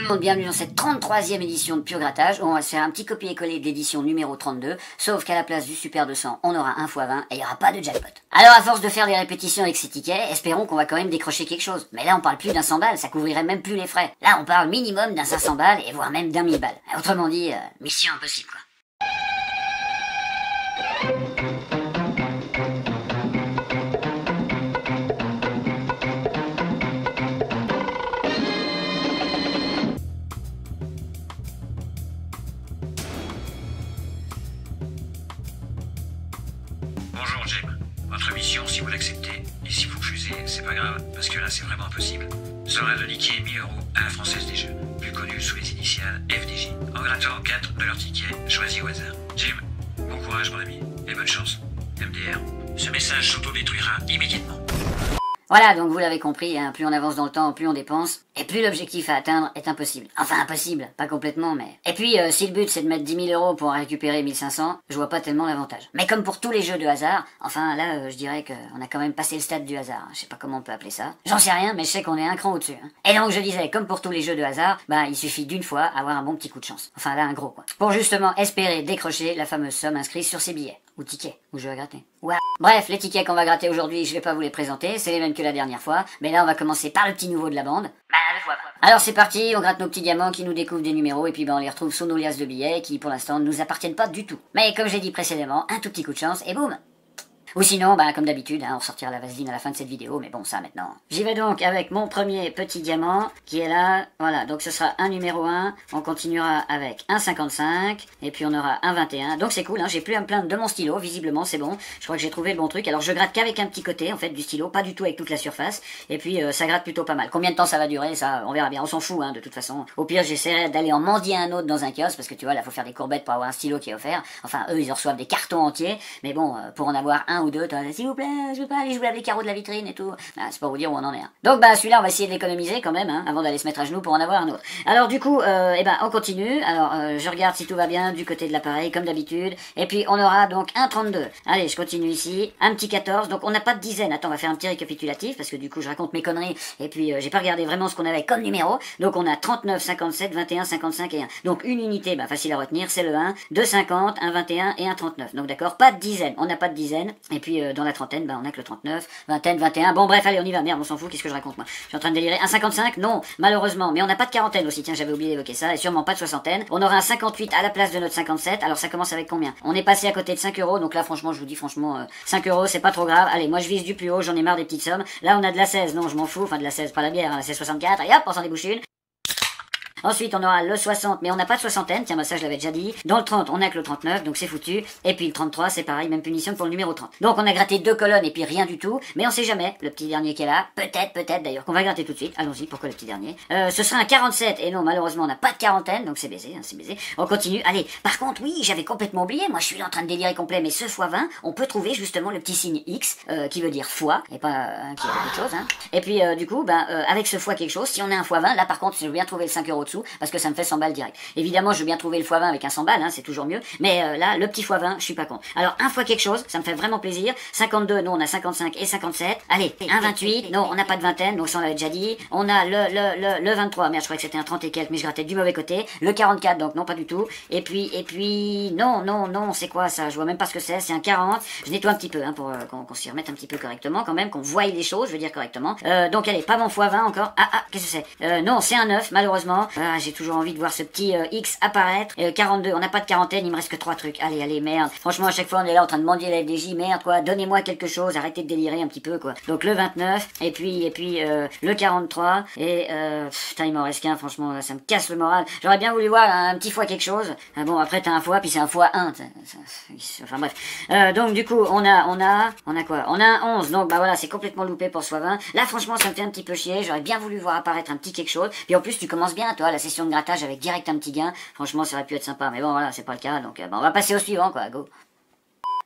monde, bienvenue dans cette 33e édition de Pur Grattage où on va se faire un petit copier-coller de l'édition numéro 32, sauf qu'à la place du Super 200, on aura 1 x 20 et il n'y aura pas de jackpot. Alors à force de faire des répétitions avec ces tickets, espérons qu'on va quand même décrocher quelque chose. Mais là on parle plus d'un 100 balles, ça couvrirait même plus les frais. Là on parle minimum d'un 500 balles et voire même d'un 1000 balles. Autrement dit, mission impossible quoi. Bonjour Jim, votre mission si vous l'acceptez, et si vous refusez, c'est pas grave, parce que là c'est vraiment impossible, sera de liquider 1000 € à la Française des Jeux, plus connue sous les initiales FDJ, en grattant 4 de leurs tickets choisis au hasard. Jim, bon courage mon ami, et bonne chance. MDR, ce message s'autodétruira immédiatement. Voilà, donc vous l'avez compris, hein, plus on avance dans le temps, plus on dépense, et plus l'objectif à atteindre est impossible. Enfin impossible, pas complètement, mais... Et puis, si le but c'est de mettre 10 000 € pour en récupérer 1500, je vois pas tellement l'avantage. Mais comme pour tous les jeux de hasard, enfin là, je dirais qu'on a quand même passé le stade du hasard. Je sais pas comment on peut appeler ça. J'en sais rien, mais je sais qu'on est un cran au-dessus. Hein. Et donc je disais, comme pour tous les jeux de hasard, bah il suffit d'une fois avoir un bon petit coup de chance. Enfin là, un gros quoi. Pour justement espérer décrocher la fameuse somme inscrite sur ces billets. Ou tickets, ou jeux à gratter. Ouais. Bref, les tickets qu'on va gratter aujourd'hui, je vais pas vous les présenter, c'est les mêmes que la dernière fois, mais là on va commencer par le petit nouveau de la bande. Bah, le voilà. Alors c'est parti, on gratte nos petits diamants qui nous découvrent des numéros, et puis on les retrouve sous nos liasses de billets, qui pour l'instant ne nous appartiennent pas du tout. Mais comme j'ai dit précédemment, un tout petit coup de chance, et boum. Ou sinon, bah comme d'habitude, hein, on ressortira la vaseline à la fin de cette vidéo, mais bon, ça maintenant. J'y vais donc avec mon premier petit diamant, qui est là, voilà, donc ce sera un numéro 1, on continuera avec un 55, et puis on aura un 21, donc c'est cool, hein, j'ai plus à me plaindre de mon stylo, visiblement c'est bon, je crois que j'ai trouvé le bon truc, alors je gratte qu'avec un petit côté, en fait, du stylo, pas du tout avec toute la surface, et puis ça gratte plutôt pas mal. Combien de temps ça va durer, ça, on verra bien, on s'en fout, hein, de toute façon. Au pire, j'essaierai d'aller en mendier un autre dans un kiosque, parce que tu vois, là, faut faire des courbettes pour avoir un stylo qui est offert, enfin, eux, ils en reçoivent des cartons entiers, mais bon, pour en avoir un ou deux, s'il vous plaît, je veux pas aller jouer avec les carreaux de la vitrine et tout. Ah, c'est pour vous dire où on en est. Hein. Donc bah celui-là on va essayer de l'économiser quand même, hein, avant d'aller se mettre à genoux pour en avoir un autre. Alors du coup, on continue. Alors je regarde si tout va bien du côté de l'appareil comme d'habitude. Et puis on aura donc un 32. Allez, je continue ici. Un petit 14. Donc on n'a pas de dizaine. Attends, on va faire un petit récapitulatif parce que du coup je raconte mes conneries. Et puis j'ai pas regardé vraiment ce qu'on avait comme numéro. Donc on a 39, 57, 21, 55 et 1. Donc une unité, bah facile à retenir, c'est le 1. 2, 50, un 21 et un 39. Donc d'accord, pas de dizaine. On n'a pas de dizaine. Et puis dans la trentaine, bah on a que le 39, vingtaine, 21. Bon bref, allez, on y va. Merde, on s'en fout, qu'est-ce que je raconte moi? Je suis en train de délirer. Un 55? Non, malheureusement. Mais on n'a pas de quarantaine aussi, tiens, j'avais oublié d'évoquer ça, et sûrement pas de soixantaine. On aura un 58 à la place de notre 57. Alors ça commence avec combien? On est passé à côté de 5 €, donc là franchement, je vous dis franchement, 5 € c'est pas trop grave. Allez, moi je vise du plus haut, j'en ai marre des petites sommes. Là on a de la 16, non, je m'en fous, enfin de la 16, pas la bière, hein, la 16 64, et hop, on s'en débouche une. Ensuite, on aura le 60, mais on n'a pas de soixantaine, tiens, bah ça je l'avais déjà dit. Dans le 30, on a que le 39, donc c'est foutu. Et puis le 33, c'est pareil, même punition pour le numéro 30. Donc on a gratté 2 colonnes et puis rien du tout, mais on sait jamais. Le petit dernier qui est là, peut-être d'ailleurs, qu'on va gratter tout de suite. Allons-y, pourquoi le petit dernier? Ce sera un 47, et non, malheureusement, on n'a pas de quarantaine, donc c'est baisé, hein, c'est baisé. On continue. Allez, par contre, oui, j'avais complètement oublié, moi je suis là en train de délirer complet, mais ce x20, on peut trouver justement le petit signe X, qui veut dire fois, et pas qui est quelque chose, hein. Et puis du coup, avec ce fois quelque chose, si on a un x20, là par contre, je veux bien trouver le 5 € dessous, parce que ça me fait 100 balles direct. Évidemment, je veux bien trouver le x20 avec un 100 balles, hein, c'est toujours mieux, mais là, le petit x20, je suis pas con. Alors, un fois quelque chose, ça me fait vraiment plaisir. 52, non, on a 55 et 57. Allez, un 28, non, on n'a pas de vingtaine, donc ça on l'avait déjà dit. On a le 23, merde, je croyais que c'était un 30 et quelques, mais je grattais du mauvais côté. Le 44, donc non, pas du tout. Et puis, non, c'est quoi ça? Je vois même pas ce que c'est un 40. Je nettoie un petit peu, hein, pour qu'on s'y remette un petit peu correctement, quand même, qu'on voie les choses, je veux dire correctement. Donc allez, pas mon x20 encore. Qu'est-ce que c'est? Non, c'est un 9, malheureusement. J'ai toujours envie de voir ce petit X apparaître. 42, on n'a pas de quarantaine, il me reste que 3 trucs. Allez, merde. Franchement, à chaque fois, on est là en train de mendier la FDJ, merde, quoi. Donnez-moi quelque chose, arrêtez de délirer un petit peu, quoi. Donc le 29, et puis le 43, et putain, il m'en reste qu'un, franchement, ça me casse le moral. J'aurais bien voulu voir un petit fois quelque chose. Bon, après, t'as un fois, puis c'est un fois 1. Enfin, bref. Donc, du coup, on a quoi? On a un 11, donc, bah voilà, c'est complètement loupé pour soi 20. Là, franchement, ça me fait un petit peu chier. J'aurais bien voulu voir apparaître un petit quelque chose. Puis en plus, tu commences bien, toi, la session de grattage avec direct un petit gain. Franchement, ça aurait pu être sympa. Mais bon, voilà, c'est pas le cas. Donc, on va passer au suivant, quoi. Go.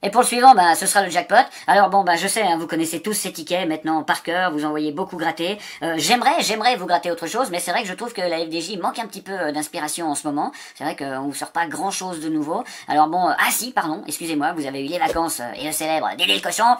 Et pour le suivant, ce sera le jackpot. Alors bon, je sais, hein, vous connaissez tous ces tickets maintenant par cœur, vous en voyez beaucoup gratter. J'aimerais vous gratter autre chose, mais c'est vrai que je trouve que la FDJ manque un petit peu d'inspiration en ce moment. C'est vrai qu'on vous sort pas grand chose de nouveau. Alors bon, excusez-moi, vous avez eu les vacances et le célèbre Dédé le cochon.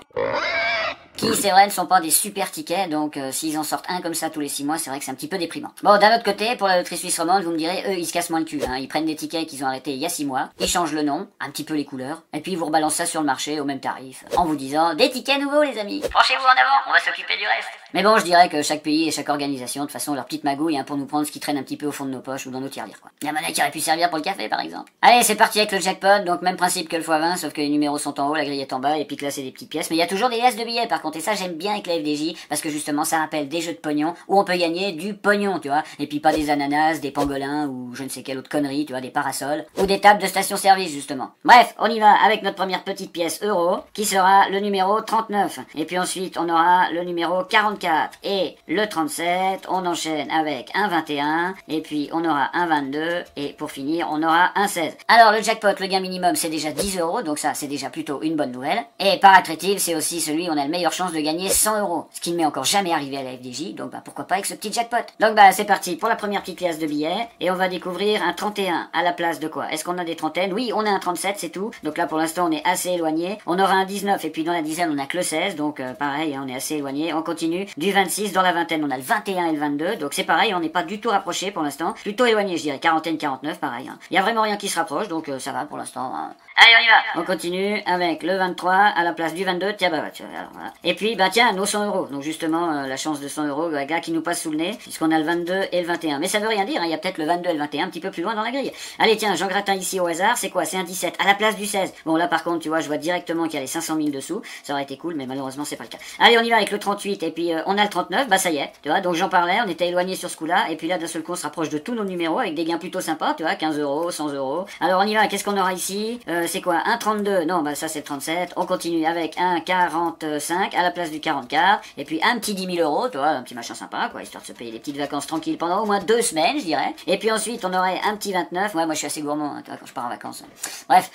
qui c'est vrai ne sont pas des super tickets, donc s'ils en sortent un comme ça tous les 6 mois, c'est vrai que c'est un petit peu déprimant. Bon, d'un autre côté, pour la loterie suisse romande, vous me direz, eux ils se cassent moins le cul, hein. Ils prennent des tickets qu'ils ont arrêtés il y a 6 mois, ils changent le nom, un petit peu les couleurs, et puis ils vous rebalancent ça sur le marché au même tarif, en vous disant, des tickets nouveaux les amis, penchez-vous en avant, on va s'occuper du reste. Mais bon, je dirais que chaque pays et chaque organisation, de toute façon, leur petite magouille, hein, pour nous prendre ce qui traîne un petit peu au fond de nos poches ou dans nos tirelires, quoi. La monnaie qui aurait pu servir pour le café, par exemple. Allez, c'est parti avec le jackpot, donc même principe que le x20, sauf que les numéros sont en haut, la grille est en bas, et puis que là c'est des petites pièces, mais il y a toujours des liasses de billets, par contre, et ça j'aime bien avec la FDJ, parce que justement ça rappelle des jeux de pognon, où on peut gagner du pognon, tu vois, et puis pas des ananas, des pangolins, ou je ne sais quelle autre connerie, tu vois, des parasols, ou des tables de station-service, justement. Bref, on y va avec notre première petite pièce euro, qui sera le numéro 39, et puis ensuite on aura le numéro 44, et le 37, on enchaîne avec un 21, et puis on aura un 22, et pour finir, on aura un 16. Alors, le jackpot, le gain minimum, c'est déjà 10 euros, donc ça, c'est déjà plutôt une bonne nouvelle. Et paraîtrait-il, c'est aussi celui où on a la meilleure chance de gagner 100 euros, ce qui ne m'est encore jamais arrivé à la FDJ, donc bah pourquoi pas avec ce petit jackpot. Donc bah c'est parti pour la première petite classe de billets, et on va découvrir un 31 à la place de quoi? Est-ce qu'on a des trentaines? Oui, on a un 37, c'est tout, donc là pour l'instant on est assez éloigné. On aura un 19, et puis dans la dizaine on a que le 16, donc pareil, hein, on est assez éloigné. On continue, du 26, dans la vingtaine on a le 21 et le 22, donc c'est pareil, on n'est pas du tout rapproché pour l'instant, plutôt éloigné je dirais, quarantaine, 49, pareil. Hein. Il y a vraiment rien qui se rapproche, donc ça va pour l'instant. Hein. Allez, on y va. On continue avec le 23 à la place du 22. Tiens, bah, alors, voilà. Et puis, bah tiens, nos 100 euros. Donc justement, la chance de 100 euros, le gars qui nous passe sous le nez, puisqu'on a le 22 et le 21. Mais ça veut rien dire, hein. Il y a peut-être le 22 et le 21 un petit peu plus loin dans la grille. Allez, tiens, Jean Gratin ici au hasard, c'est quoi? C'est un 17 à la place du 16. Bon, là par contre, tu vois, je vois directement qu'il y a les 500 000 dessous. Ça aurait été cool, mais malheureusement, c'est pas le cas. Allez, on y va avec le 38 et puis on a le 39. Bah ça y est, tu vois. Donc j'en parlais, on était éloigné sur ce coup-là. Et puis là, d'un seul coup, on se rapproche de tous nos numéros avec des gains plutôt sympas, tu vois, 15 euros, 100 euros. Alors on y va, qu'est-ce qu'on aura ici? C'est quoi? Un 32, non, bah ça c'est le 37. On continue avec un 45 à la place du 44. Et puis un petit 10 000 euros, tu vois, un petit machin sympa, quoi, histoire de se payer des petites vacances tranquilles pendant au moins 2 semaines, je dirais. Et puis ensuite, on aurait un petit 29. Ouais, moi je suis assez gourmand, hein, tu vois, quand je pars en vacances. Bref,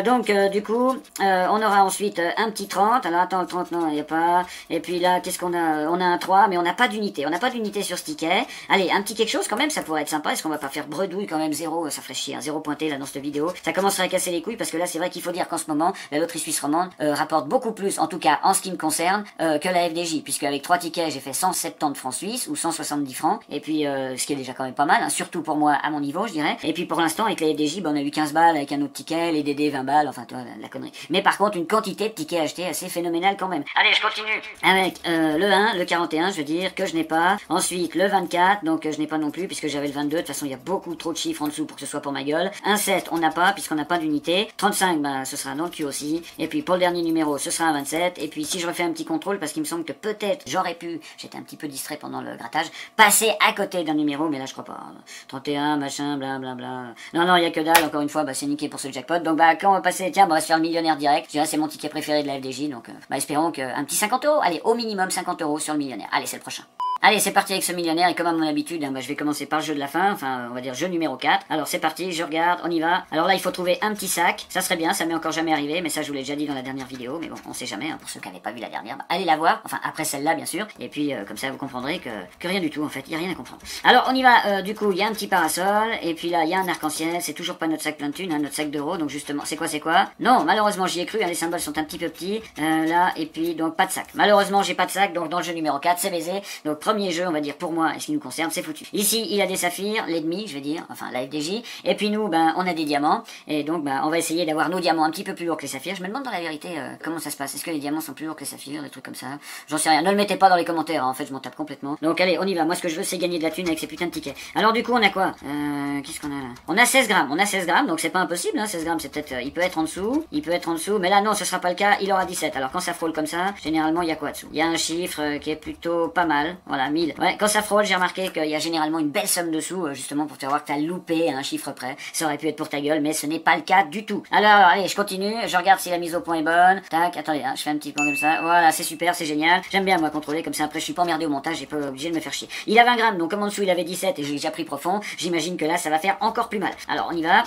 donc du coup, on aura ensuite un petit 30. Alors attends, le 30, non, il n'y a pas. Et puis là, qu'est-ce qu'on a? On a un 3, mais on n'a pas d'unité. On n'a pas d'unité sur ce ticket. Allez, un petit quelque chose quand même, ça pourrait être sympa. Est-ce qu'on va pas faire bredouille quand même? Zéro, ça ferait chier, hein, zéro pointé là dans cette vidéo. Ça commencerait à casser les couilles parce que là, c'est vrai qu'il faut dire qu'en ce moment, la loterie suisse romande rapporte beaucoup plus, en tout cas en ce qui me concerne, que la FDJ, puisque avec 3 tickets, j'ai fait 170 francs suisses ou 170 francs. Et puis, ce qui est déjà quand même pas mal, hein, surtout pour moi à mon niveau, je dirais. Et puis pour l'instant, avec la FDJ, on a eu 15 balles avec un autre ticket, les DD 20 balles, enfin, tu vois, la connerie. Mais par contre, une quantité de tickets achetés assez phénoménale quand même. Allez, je continue. Avec le 1, le 41, je veux dire, que je n'ai pas. Ensuite, le 24, donc je n'ai pas non plus, puisque j'avais le 22. De toute façon, il y a beaucoup trop de chiffres en dessous pour que ce soit pour ma gueule. Un 7, on n'a pas, puisqu'on n'a pas d'unité. 35, bah, ce sera dans le cul aussi. Et puis, pour le dernier numéro, ce sera un 27. Et puis, si je refais un petit contrôle, parce qu'il me semble que peut-être j'aurais pu, j'étais un petit peu distrait pendant le grattage, passer à côté d'un numéro, mais là, je crois pas. 31, machin, blablabla. Non, il y a que dalle, encore une fois, bah, c'est niqué pour ce jackpot. Donc, bah, quand on va passer, tiens, bah, on va se faire le millionnaire direct. Je dirais, c'est mon ticket préféré de la FDJ, donc, bah, espérons qu'un petit 50 euros. Allez, au minimum 50 euros sur le millionnaire. Allez, c'est le prochain. Allez, c'est parti avec ce millionnaire, et comme à mon habitude, hein, bah, je vais commencer par le jeu de la fin, enfin, on va dire jeu numéro 4. Alors, c'est parti, je regarde, on y va. Alors là, il faut trouver un petit sac, ça serait bien, ça m'est encore jamais arrivé, mais ça, je vous l'ai déjà dit dans la dernière vidéo, mais bon, on sait jamais, hein, pour ceux qui n'avaient pas vu la dernière, bah, allez la voir, enfin, après celle-là, bien sûr, et puis, comme ça, vous comprendrez que rien du tout, en fait, il n'y a rien à comprendre. Alors, on y va, du coup, il y a un petit parasol, et puis là, il y a un arc-en-ciel, c'est toujours pas notre sac plein de thunes, hein, notre sac d'euros, donc justement, c'est quoi? Non, malheureusement, j'y ai cru, hein, les symboles sont un petit peu petits, là, et puis, donc, pas de sac. Malheureusement, j'ai pas de sac, donc dans le jeu numéro 4, c'est baisé, donc premier jeu, on va dire, pour moi, et ce qui nous concerne, c'est foutu. Ici, il a des saphirs, l'ennemi, je vais dire, enfin la FDJ, et puis nous, ben, on a des diamants, et donc, ben, on va essayer d'avoir nos diamants un petit peu plus lourds que les saphirs. Je me demande dans la vérité comment ça se passe. Est-ce que les diamants sont plus lourds que les saphirs, des trucs comme ça? J'en sais rien. Ne le mettez pas dans les commentaires, hein. En fait, je m'en tape complètement. Donc, allez, on y va. Moi, ce que je veux, c'est gagner de la thune avec ces putains de tickets. Alors, du coup, on a quoi? Qu'est-ce qu'on a là? On a 16 grammes. On a 16 grammes, donc c'est pas impossible, hein. 16 grammes, c'est peut-être, il peut être en dessous, mais là, non, ce sera pas le cas. Il aura 17. Alors, quand ça frôle comme ça, généralement, il y a quoi dessous? Il y a un chiffre qui est plutôt pas mal. Voilà, 1000. Ouais, quand ça frôle, j'ai remarqué qu'il y a généralement une belle somme dessous, justement pour te voir que t'as loupé un chiffre près. Ça aurait pu être pour ta gueule, mais ce n'est pas le cas du tout. Alors, allez, je continue, je regarde si la mise au point est bonne. Tac, attendez, hein, je fais un petit point comme ça. Voilà, c'est super, c'est génial. J'aime bien, moi, contrôler, comme ça, après, je suis pas emmerdé au montage, j'ai pas obligé de me faire chier. Il a 20 grammes, donc comme en dessous, il avait 17 et j'ai déjà pris profond, j'imagine que là, ça va faire encore plus mal. Alors, on y va.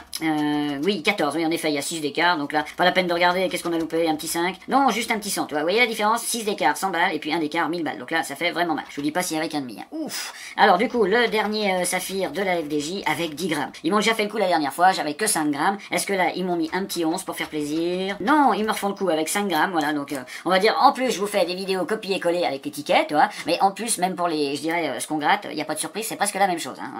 Oui, 14, oui, en effet, il y a 6 d'écart, donc là, pas la peine de regarder, qu'est-ce qu'on a loupé, un petit 5. Non, juste un petit 100, tu vois, vous voyez la différence? 6 d'écart, 100 balles, et puis 1 d'écart, 1000 balles. Donc là, ça fait vraiment mal. Je vous dis pas passe y avec 1,5. Hein. Ouf. Alors du coup, le dernier saphir de la FDJ avec 10 grammes. Ils m'ont déjà fait le coup la dernière fois, j'avais que 5 grammes. Est-ce que là, ils m'ont mis un petit 11 pour faire plaisir? Non, ils me refont le coup avec 5 grammes, voilà. Donc on va dire, en plus, je vous fais des vidéos copier-coller avec les tickets, tu vois. Mais en plus, même pour les, je dirais, ce qu'on gratte, il n'y a pas de surprise, c'est presque la même chose. Hein.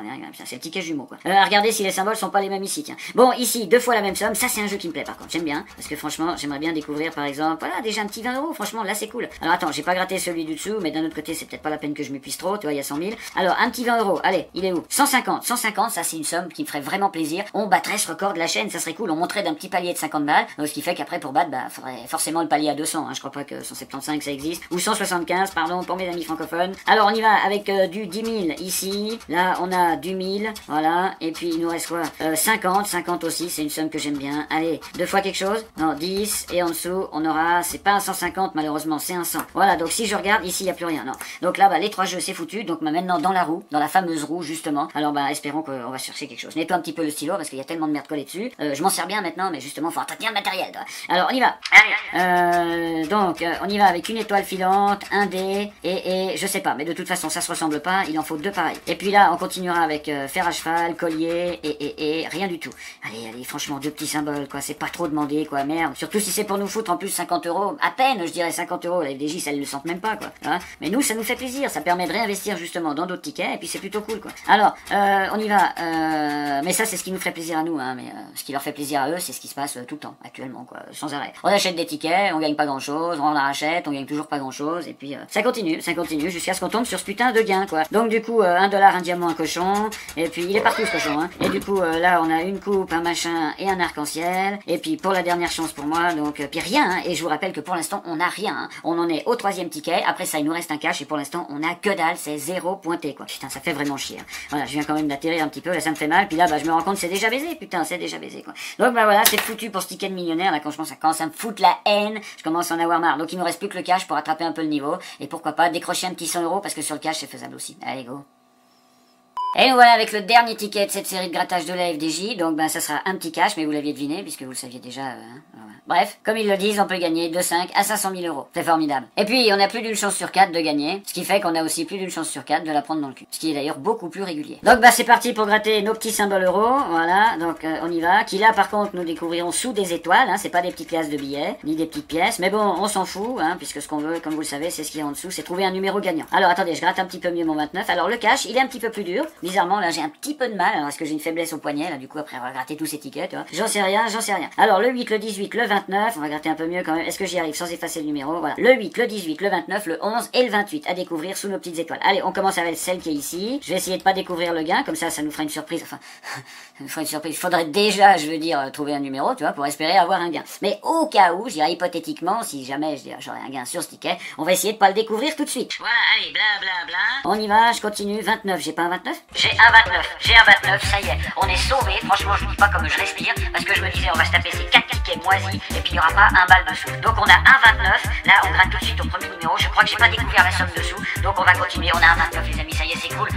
C'est le ticket jumeau, quoi. Regardez si les symboles sont pas les mêmes ici, tiens. Bon, ici, 2 fois la même somme. Ça, c'est un jeu qui me plaît, par contre. J'aime bien. Parce que franchement, j'aimerais bien découvrir, par exemple, voilà, déjà un petit 20 €. Franchement, là, c'est cool. Alors attends, j'ai pas gratté celui du dessous, mais d'un autre côté, c'est peut-être pas la peine que je m'épuise trop, tu vois, il y a 100 000. Alors, un petit 20 €. Allez, il est où? 150. 150, ça, c'est une somme qui me ferait vraiment plaisir. On battrait ce record de la chaîne, ça serait cool. On monterait d'un petit palier de 50 balles. Donc, ce qui fait qu'après, pour battre, bah, faudrait forcément le palier à 200, hein. Je crois pas que 175, ça existe. Ou 175, pardon, pour mes amis francophones. Alors, on y va avec du 10 000 ici. Là, on a du 1000. Voilà. Et puis, il nous reste quoi? 50. 50 aussi, c'est une somme que j'aime bien. Allez, 2 fois quelque chose? Non, 10. Et en dessous, on aura, c'est pas un 150, malheureusement, c'est un 100. Voilà, donc si je regarde, ici, il n'y a plus rien, non. Donc là, bah, les 3 jeux, c'est foutu. Donc, bah, maintenant, dans la roue, dans la fameuse roue, justement. Alors, bah, espérons qu'on va chercher quelque chose. Nettoie un petit peu le stylo, parce qu'il y a tellement de merde collée dessus. Je m'en sers bien maintenant, mais justement, faut entretenir le matériel, toi. Alors, on y va. Allez. Donc, on y va avec une étoile filante, un dé, et je sais pas, mais de toute façon, ça se ressemble pas, il en faut 2 pareils. Et puis là, on continuera avec fer à cheval, collier, et rien du tout. Allez, franchement, 2 petits symboles, quoi, c'est pas trop demandé, quoi, merde. Surtout si c'est pour nous foutre en plus 50 €, à peine, je dirais 50 €, la FDJ, ça, elles le sentent même pas, quoi. Hein, mais nous, ça nous fait plaisir, ça permet de réinvestir justement dans d'autres tickets, et puis c'est plutôt cool, quoi. Alors, on y va, mais ça, c'est ce qui nous ferait plaisir à nous, hein, mais ce qui leur fait plaisir à eux, c'est ce qui se passe tout le temps, actuellement, quoi, sans arrêt. On achète des tickets, on gagne pas grand chose, on en rachète, on gagne toujours pas grand chose, et puis ça continue, jusqu'à ce qu'on tombe sur ce putain de gain, quoi. Donc du coup, 1 $, un diamant, un cochon, et puis il est partout ce cochon, hein. Et du coup, là, on a une coupe, un machin et un arc-en-ciel, et puis pour la dernière chance pour moi, donc, puis rien, hein, et je vous rappelle que pour l'instant, on n'a rien, hein. On en est au 3e ticket, après ça, il nous reste un cash, et pour l'instant, on a que dalle, c'est 0 pointé, quoi. Putain, ça fait vraiment chier, hein. Voilà, je viens quand même d'atterrir un petit peu, là, ça me fait mal, puis là, bah, je me rends compte, c'est déjà baisé, putain, c'est déjà baisé, quoi. Donc, bah voilà, c'est foutu pour ce ticket de millionnaire, là, quand je pense, ça commence à me foutre la haine, je commence à en avoir marre. Donc, il nous reste plus que le cash pour attraper un peu le niveau, et pourquoi pas décrocher un petit 100 €, parce que sur le cash, c'est faisable aussi. Allez, go. Et nous voilà avec le dernier ticket de cette série de grattage de la FDJ, donc ben ça sera un petit cash, mais vous l'aviez deviné, puisque vous le saviez déjà, hein, voilà. Bref, comme ils le disent, on peut gagner de 5 à 500 000 €. C'est formidable. Et puis, on a plus d'une chance sur 4 de gagner, ce qui fait qu'on a aussi plus d'une chance sur 4 de la prendre dans le cul. Ce qui est d'ailleurs beaucoup plus régulier. Donc bah c'est parti pour gratter nos petits symboles euros, voilà, donc on y va. Qui là par contre nous découvrirons sous des étoiles, hein, c'est pas des petites pièces de billets, ni des petites pièces, mais bon, on s'en fout, hein, puisque ce qu'on veut, comme vous le savez, c'est ce qu'il y a en dessous, c'est trouver un numéro gagnant. Alors attendez, je gratte un petit peu mieux mon 29. Alors le cash, il est un petit peu plus dur. Bizarrement, là j'ai un petit peu de mal, alors est-ce que j'ai une faiblesse au poignet, là du coup après on va gratter tous ces tickets, tu vois. J'en sais rien. Alors le 8, le 18, le 29, on va gratter un peu mieux quand même. Est-ce que j'y arrive sans effacer le numéro? Voilà. Le 8, le 18, le 29, le 11 et le 28 à découvrir sous nos petites étoiles. Allez, on commence avec celle qui est ici. Je vais essayer de pas découvrir le gain, comme ça nous fera une surprise. Enfin, ça nous fera une surprise. Faudrait déjà, je veux dire, trouver un numéro, tu vois, pour espérer avoir un gain. Mais au cas où, je dirais hypothétiquement, si jamais j'aurais un gain sur ce ticket, on va essayer de pas le découvrir tout de suite. Voilà, allez, bla. On y va, je continue. 29, j'ai pas un 29? J'ai un 29, ça y est, on est sauvé. Franchement, je vous dis pas comme je respire, parce que je me disais, on va se taper ces 4 tickets moisis, et puis il y aura pas un balle dessous. Donc on a un 29, là on gratte tout de suite au premier numéro, je crois que j'ai pas découvert la somme dessous, donc on va continuer, on a un 29 les amis, ça y est, c'est cool.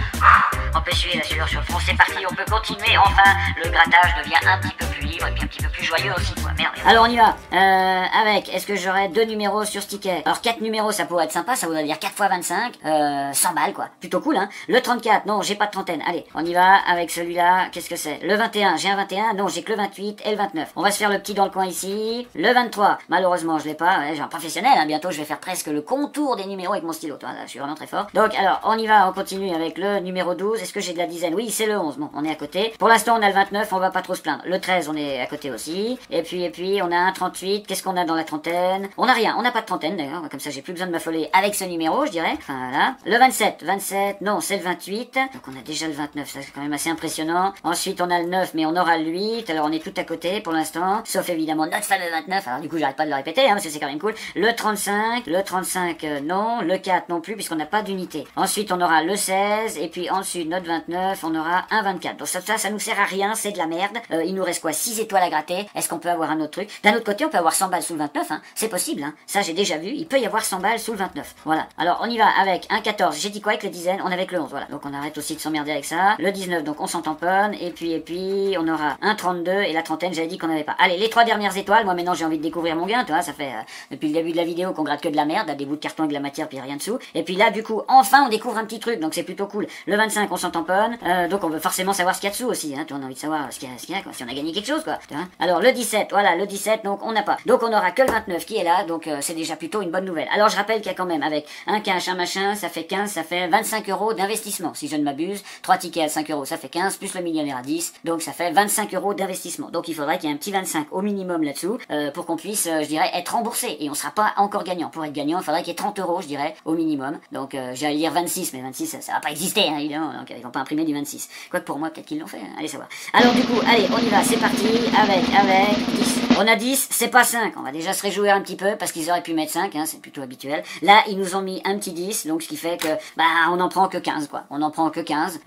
On peut suer la sueur sur le front, c'est parti, on peut continuer, enfin, le grattage devient un petit peu plus libre, et puis un petit peu plus joyeux aussi, quoi, merde. Alors on y va, avec, est-ce que j'aurai 2 numéros sur ce ticket? Alors 4 numéros, ça pourrait être sympa, ça voudrait dire 4 fois 25, 100 balles, quoi, plutôt cool, hein. Le 34, non, j'ai pas de trentaine, allez, on y va avec celui-là, qu'est-ce que c'est? Le 21, j'ai un 21, non, j'ai que le 28 et le 29. On va se faire le petit dans le coin ici, le 23, malheureusement, je l'ai pas, ouais, j'ai un professionnel, hein, bientôt je vais faire presque le contour des numéros avec mon stylo, toi, là, je suis vraiment très fort. Donc, alors, on y va, on continue avec le numéro 12, est-ce que j'ai de la dizaine? Oui, c'est le 11, bon, on est à côté. Pour l'instant, on a le 29, on va pas trop se plaindre. Le 13, on est à côté aussi. Et puis, on a un 38, qu'est-ce qu'on a dans la trentaine? On a rien, on n'a pas de trentaine, d'ailleurs, comme ça, j'ai plus besoin de m'affoler avec ce numéro, je dirais. Enfin, voilà. Le 27, non, c'est le 28, donc on a déjà le 29, ça c'est quand même assez impressionnant. Ensuite, on a le 9, mais on aura le 8, alors on est tout à côté pour l'instant, sauf évidemment notre fameux 29, alors du coup, j'arrête pas de le répéter, hein, parce que c'est quand même cool. Le 35, non, le 4 non plus, puisqu'on n'a pas d'unité. Ensuite, on aura le 16, et puis ensuite, notre 29, on aura un 24. Donc ça nous sert à rien, c'est de la merde. Il nous reste quoi? 6 étoiles à gratter. Est-ce qu'on peut avoir un autre truc? D'un autre côté, on peut avoir 100 balles sous le 29, hein. C'est possible, hein. Ça, j'ai déjà vu. Il peut y avoir 100 balles sous le 29. Voilà. Alors, on y va avec un 14. J'ai dit quoi avec les dizaines? On est avec le 11. Voilà. Donc, on arrête aussi de s'emmerder avec ça. Le 19, donc on s'en tamponne. Et puis, on aura un 32 et la trentaine, j'avais dit qu'on n'avait pas. Allez, les 3 dernières étoiles. Moi, maintenant, j'ai envie de découvrir mon gain, tu vois. Ça fait, depuis le début de la vidéo qu'on gratte que de la merde, là, des bouts de carton avec de la matière, puis rien dessous. Et puis là, du coup, enfin, on découvre un petit truc. Donc, c'est plutôt cool. Le 25, on s'en tamponne. Donc, on veut forcément savoir ce qu'il y a dessous aussi, hein. Tu vois, on a envie de savoir ce qu'il y a, quoi. Si on a gagné quelque chose, quoi. Tu vois. Alors, le 17, voilà, le 17, donc on n'a pas. Donc, on aura que le 29 qui est là. Donc, c'est déjà plutôt une bonne nouvelle. Alors, je rappelle qu'il y a quand même, avec un cash, un machin, ça fait 15, ça fait 25 euros d'investissement, si je ne m'abuse. 3 tickets à 5 euros, ça fait 15, plus le millionnaire à 10. Donc, ça fait 25 euros d'investissement. Donc, il faudrait qu'il y ait un petit 25 au minimum là-dessous, pour qu'on puisse, je dirais, être remboursé. Et on sera pas encore gagnant. Pour être gagnant, il faudrait qu'il y ait 30 euros, je dirais, au minimum. Donc, j'allais dire 26, mais 26, ça va pas exister, hein, évidemment. Donc, ils vont pas imprimer du 26. Quoique pour moi, peut-être qu'ils l'ont fait, hein. Allez savoir. Alors, du coup, allez, on y va, c'est parti, avec 10. On a 10, c'est pas 5. On va déjà se réjouir un petit peu, parce qu'ils auraient pu mettre 5, hein, c'est plutôt habituel. Là, ils nous ont mis un petit 10, donc ce qui fait que, bah, on n'en prend que 15, quoi. On n'en prend que 15.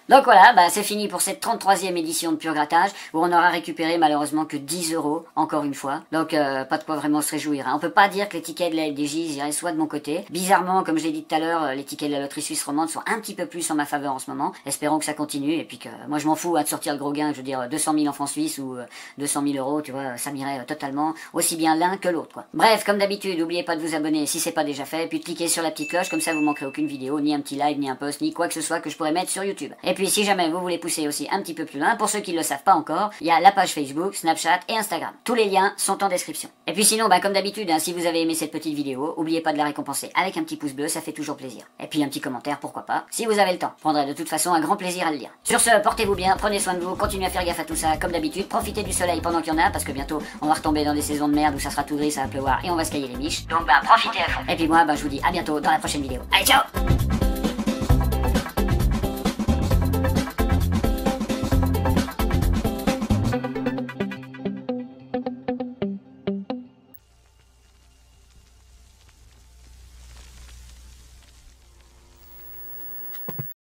Donc voilà, bah c'est fini pour cette 33e édition de Pur Grattage, où on aura récupéré malheureusement que 10 euros, encore une fois. Donc pas de quoi vraiment se réjouir, hein. On peut pas dire que les tickets de la FDJ iraient soit de mon côté. Bizarrement, comme je l'ai dit tout à l'heure, les tickets de la loterie suisse romande sont un petit peu plus en ma faveur en ce moment. Espérons que ça continue, et puis que moi je m'en fous, hein, de sortir le gros gain, je veux dire 200 000 en francs suisses ou 200 000 euros, tu vois, ça m'irait totalement, aussi bien l'un que l'autre, quoi. Bref, comme d'habitude, n'oubliez pas de vous abonner si c'est pas déjà fait, puis de cliquer sur la petite cloche, comme ça vous manquerez aucune vidéo, ni un petit live, ni un post, ni quoi que ce soit que je pourrais mettre sur YouTube. Et puis si jamais vous voulez pousser aussi un petit peu plus loin, pour ceux qui ne le savent pas encore, il y a la page Facebook, Snapchat et Instagram. Tous les liens sont en description. Et puis sinon, bah, comme d'habitude, hein, si vous avez aimé cette petite vidéo, n'oubliez pas de la récompenser avec un petit pouce bleu, ça fait toujours plaisir. Et puis un petit commentaire, pourquoi pas, si vous avez le temps. Je prendrai de toute façon un grand plaisir à le lire. Sur ce, portez-vous bien, prenez soin de vous, continuez à faire gaffe à tout ça, comme d'habitude, profitez du soleil pendant qu'il y en a, parce que bientôt on va retomber dans des saisons de merde où ça sera tout gris, ça va pleuvoir et on va se cailler les miches. Donc bah profitez à fond. Et puis moi, bah, je vous dis à bientôt dans la prochaine vidéo. Allez, ciao!